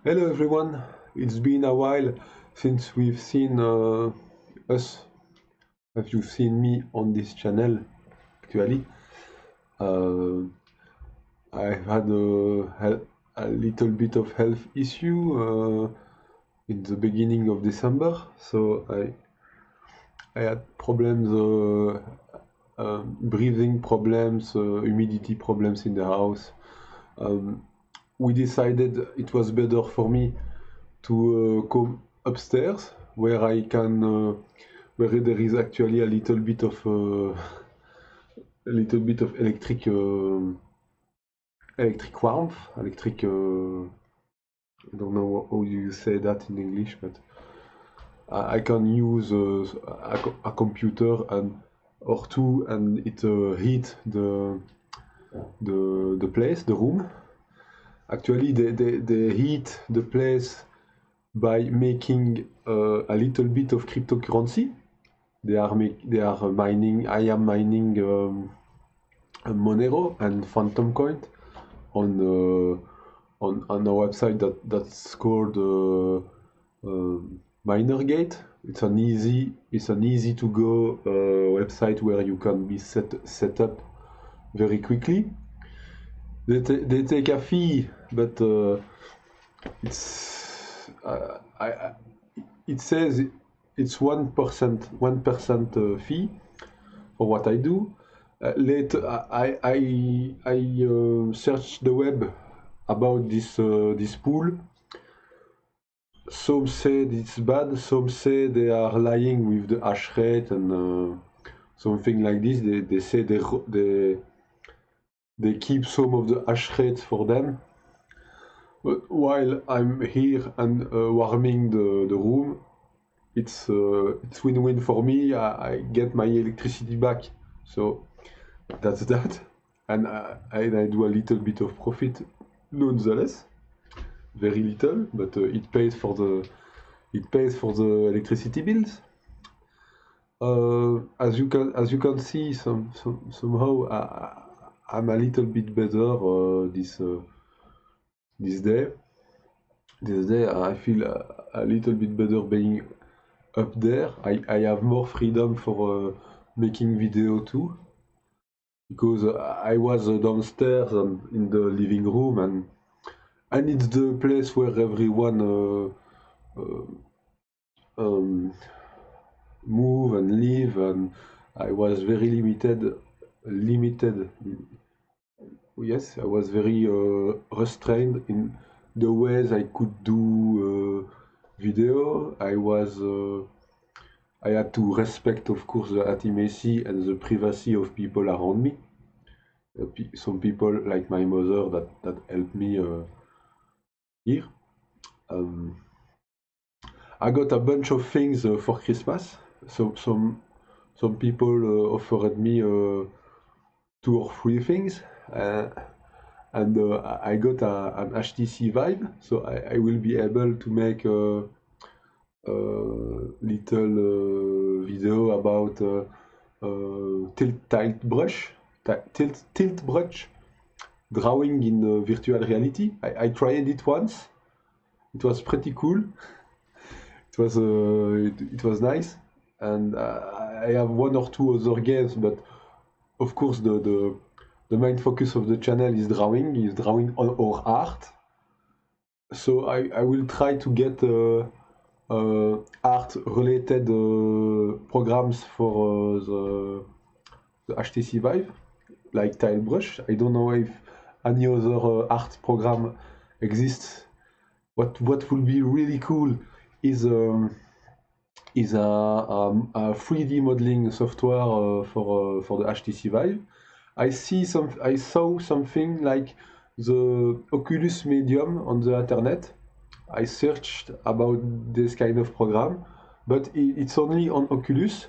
Hello everyone, it's been a while since we've seen us, have you seen me on this channel actually. Uh, I've had a little bit of health issue in the beginning of December, so I had problems, breathing problems, humidity problems in the house. We decided it was better for me to come upstairs where I can where there is actually a little bit of electric warmth, electric. I don't know how you say that in English, but I can use a computer and or two, and it heat the place, the room. Actually, they heat the place by making a little bit of cryptocurrency. They are mining. I am mining Monero and Phantom Coin on on a website that's called MinerGate. It's an easy to go website where you can be set up very quickly. They take a fee, but it's it says it's 1% fee for what I do. Later, I searched the web about this pool. Some say it's bad, some say they are lying with the hash rate and something like this. They say they keep some of the hash rate for them. But while I'm here and warming the room, it's win-win for me. I get my electricity back, so that's that, and I do a little bit of profit, nonetheless, very little, but it pays for the electricity bills. As you can see, somehow I'm a little bit better this day. This day I feel a little bit better being up there. I have more freedom for making video too, because I was downstairs and in the living room, and it's the place where everyone move and live, and I was very limited. Yes, I was very restrained in the ways I could do video. I had to respect, of course, the intimacy and the privacy of people around me. Some people, like my mother, that helped me here. I got a bunch of things for Christmas. So some people offered me 2 or 3 things, and I got an HTC Vive, so I will be able to make a little video about tilt brush drawing in virtual reality. I tried it once. It was pretty cool. It was nice, and I have 1 or 2 other games, but of course the main focus of the channel is drawing or art. So I will try to get art related programs for the HTC Vive, like TileBrush. I don't know if any other art program exists. What will be really cool is a 3D modeling software for the HTC Vive. I saw something like the Oculus Medium on the internet. I searched about this kind of program, but it's only on Oculus.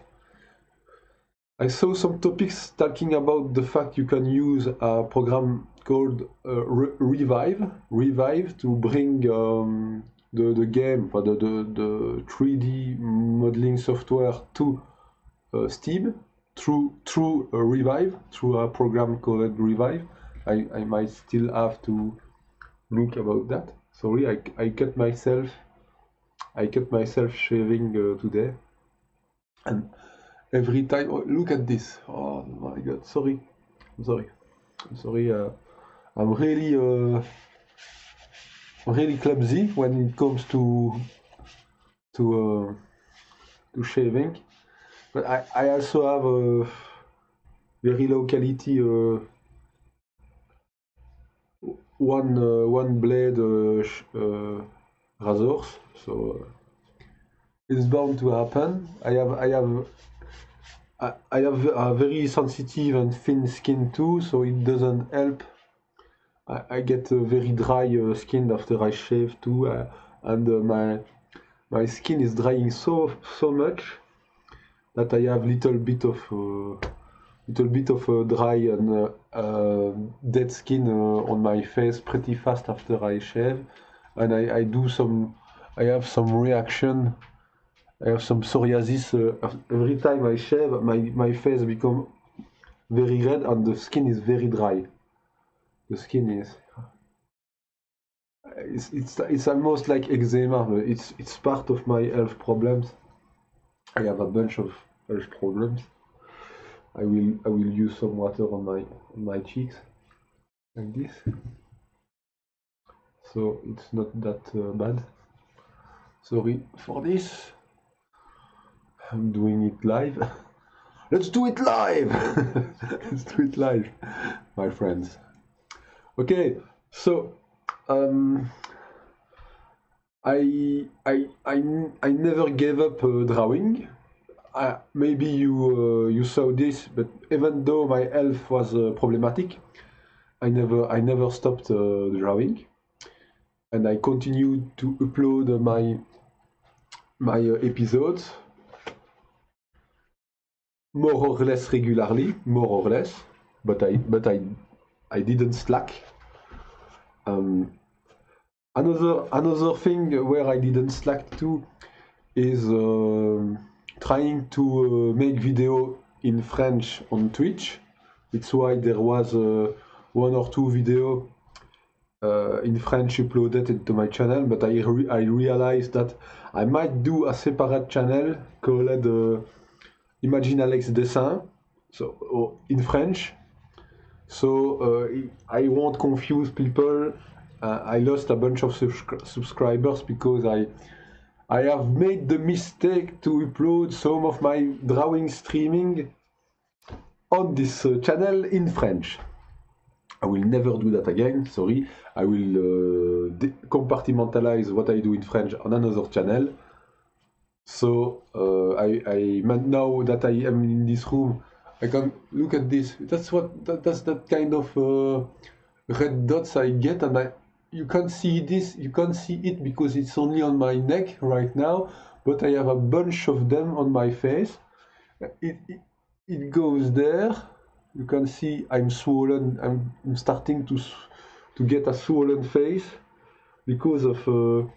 I saw some topics talking about the fact you can use a program called Revive to bring the game, the 3D modeling software to Steam through Revive, through a program called Revive. I might still have to look about that. Sorry, I cut myself. I cut myself shaving today, and every time. Oh, look at this! Oh my God! Sorry, I'm sorry. I'm sorry. I'm really clumsy when it comes to shaving, but I also have a very low quality one blade razors, so it's bound to happen. I have a very sensitive and thin skin too, so it doesn't help. I get very dry skin after I shave too, and my skin is drying so much that I have little bit of dry and dead skin on my face pretty fast after I shave, and I have some reaction. I have some psoriasis every time I shave. My face become very red and the skin is very dry. The skin is it's almost like eczema, but it's part of my health problems. I have a bunch of health problems. I will use some water on my cheeks like this, so it's not that bad. Sorry for this. I'm doing it live. Let's do it live. Let's do it live, my friends. Okay, so I never gave up drawing. Maybe you saw this, but even though my health was problematic, I never stopped drawing, and I continued to upload my episodes more or less regularly, but I didn't slack. Another thing where I didn't slack too is trying to make video in French on Twitch. It's why there was one or two video in French uploaded into my channel, but I realized that I might do a separate channel called Imagine Alex Dessin, so in French. So I won't confuse people. I lost a bunch of subscribers because I have made the mistake to upload some of my drawing streaming on this channel in French. I will never do that again, sorry. I will compartmentalize what I do in French on another channel. So now that I am in this room, I can look at this. That's that kind of red dots I get, and you can't see this. You can't see it because it's only on my neck right now. But I have a bunch of them on my face. It goes there. You can see I'm swollen. I'm starting to get a swollen face because of a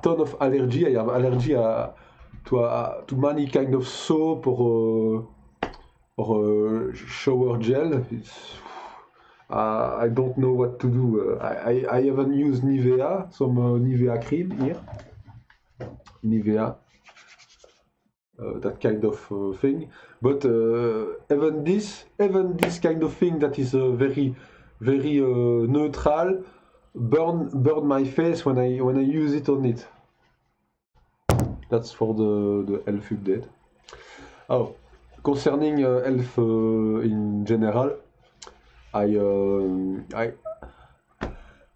ton of allergy. I have allergy to many kind of soap or shower gel. I don't know what to do. I haven't used Nivea, some Nivea cream here. Nivea, that kind of thing. But even this kind of thing that is very neutral burn my face when I use it on it. That's for the health update. Oh, concerning health in general, I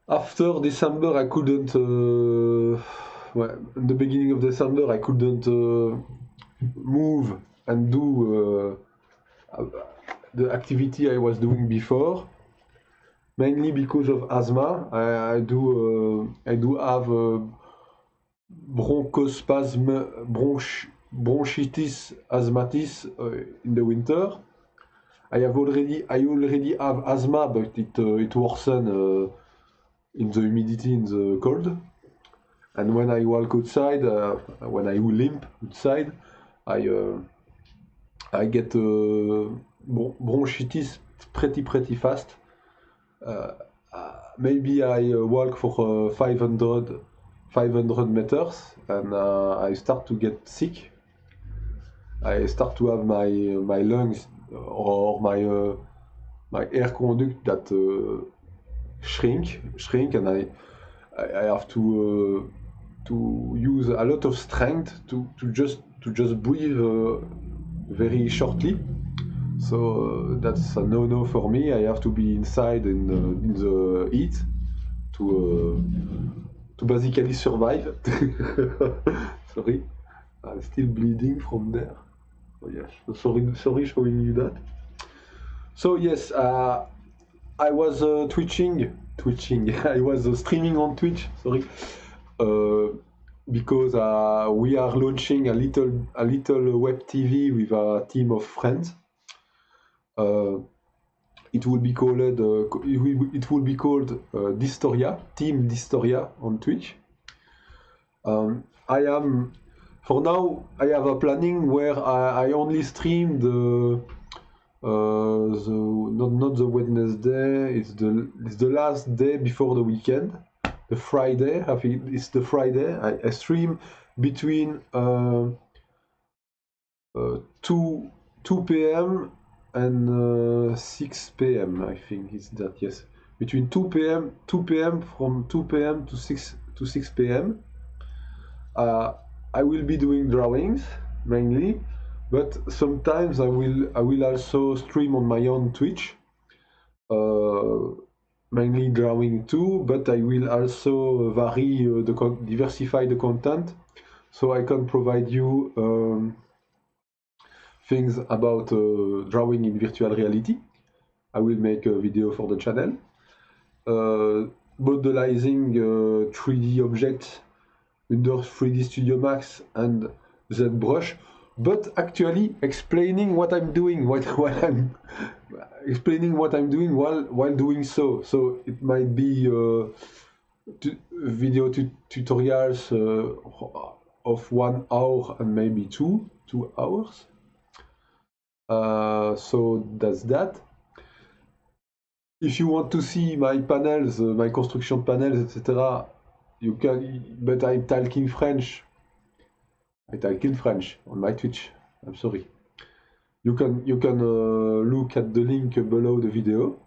after December I couldn't. In the beginning of December I couldn't move and do the activity I was doing before, mainly because of asthma. I do have bronchitis asthmatis in the winter. I already have asthma, but it worsens in the humidity, in the cold. And when I walk outside, when I limp outside, I get bronchitis pretty fast. maybe I walk for 500 meters, and I start to get sick. I start to have my lungs or my air conduct that shrink, and I have to use a lot of strength to just breathe very shortly. So that's a no for me. I have to be inside in the heat to basically survive. Sorry, I'm still bleeding from there. Oh yes, sorry showing you that. So yes, I was twitching. I was streaming on Twitch. Sorry, because we are launching a little web TV with a team of friends. It will be called Distoria, Team Distoria on Twitch. I am, for now, I have a planning where I only stream not the Wednesday. It's the last day before the weekend, the Friday. I think it's the Friday. I stream between 2 p.m. and 6 p.m. I think it's that, yes, between 2 p.m. from 2 p.m. to 6 p.m. I will be doing drawings mainly, but sometimes I will also stream on my own Twitch, mainly drawing too, but I will also diversify the content, so I can provide you things about drawing in virtual reality. I will make a video for the channel, modelizing 3D objects under 3D Studio Max and ZBrush, but actually explaining what I'm doing, explaining what I'm doing while doing so. So it might be video tutorials of 1 hour and maybe 2 hours. So that's that. If you want to see my panels, my construction panels, etc., you can, but I talk in French. I talk in French on my Twitch. I'm sorry. You can look at the link below the video,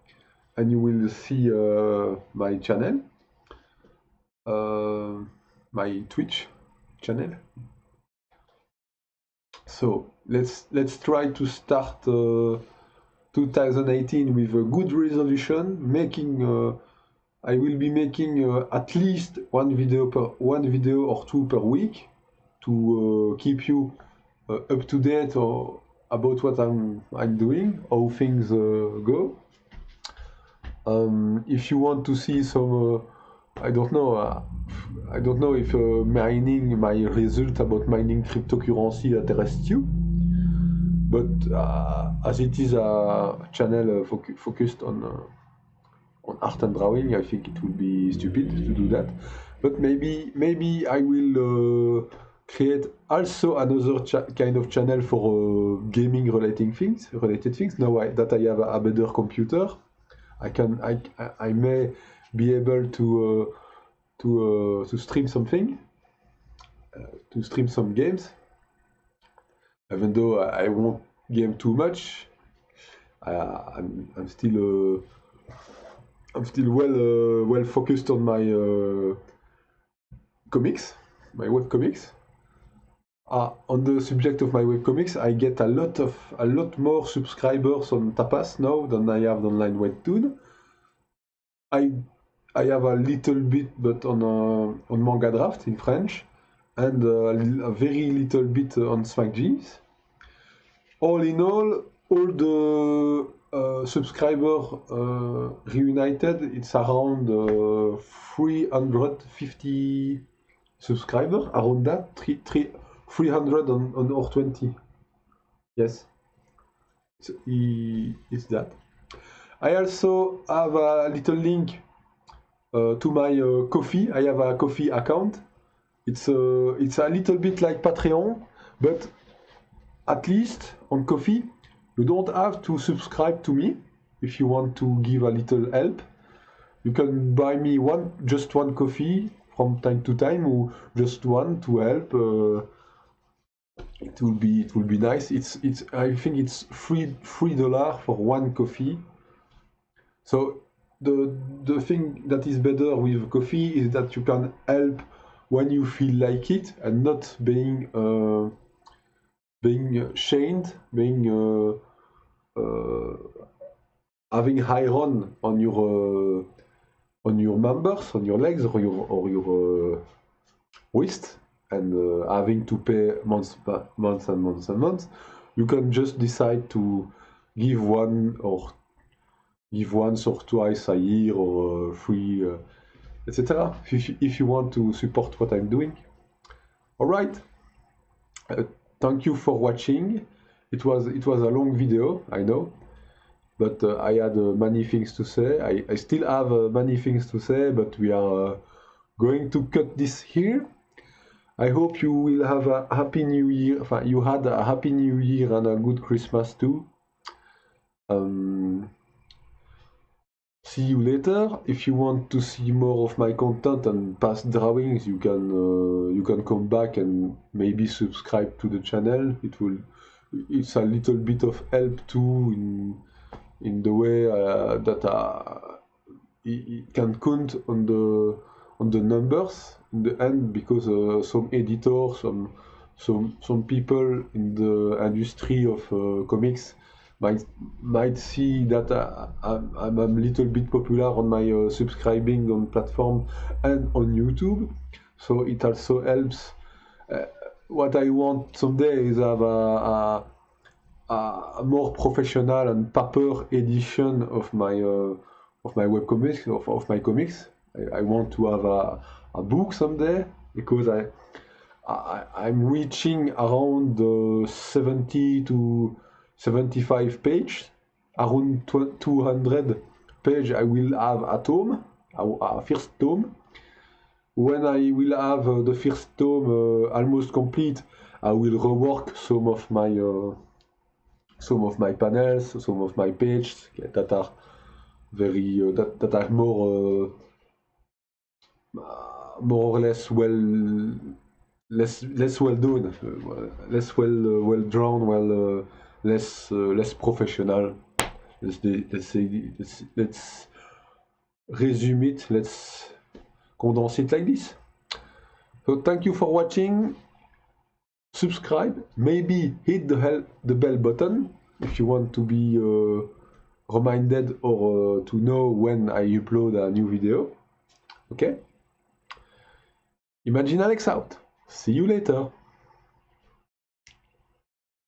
and you will see my channel, my Twitch channel. So let's try to start 2018 with a good resolution. I will be making at least one video or two per week to keep you up to date about what I'm doing, how things go. If you want to see some, I don't know if mining, my result about mining cryptocurrency interests you, but as it is a channel focused on art and drawing, I think it would be stupid to do that. But maybe I will create also another kind of channel for gaming related things. Now that I have a better computer, I may be able to stream something, to stream some games. Even though I won't game too much, I'm still well focused on my comics, my webcomics. On the subject of my webcomics, I get a lot more subscribers on Tapas now than I have on Online Webtoon. I have a little bit, but on Manga Draft in French, and a very little bit on SmackGs. All in all the subscriber reunited, it's around 350 subscribers, around that, 320. Yes, it's that. I also have a little link to my Ko-fi. I have a Ko-fi account. It's a little bit like Patreon, but at least on Ko-fi, you don't have to subscribe to me if you want to give a little help. You can buy me just one coffee from time to time, or just one to help. It will be nice. It's I think it's $3 for one coffee. So the thing that is better with coffee is that you can help when you feel like it, and not being chained, being having iron on your members, on your legs, or your wrist, and having to pay months and months and months. You can just decide to give once or twice a year, or free, etc. If you want to support what I'm doing. All right. Thank you for watching. It was a long video, I know, but I had many things to say. I still have many things to say, but we are going to cut this here. I hope you will have a happy new year. You had a happy new year and a good Christmas too. See you later. If you want to see more of my content and past drawings, you can come back and maybe subscribe to the channel. It's a little bit of help too in the way that it can count on the numbers in the end, because some editors, some people in the industry of comics might see that I'm a little bit popular on my subscribing on platform and on YouTube, so it also helps. What I want someday is have a more professional and paper edition of my webcomics, of my comics. I want to have a book someday, because I'm reaching around 70 to 75 page, around 200 page. I will have a tome, a first tome. When I will have the first tome almost complete, I will rework some of my panels, some of my pages that are very that are more or less less well done, less well drawn, less professional. Let's resume it. Let's condense it like this. So thank you for watching. Subscribe, maybe hit the bell button if you want to be reminded, or to know when I upload a new video. Okay? Imagine Alex out. See you later.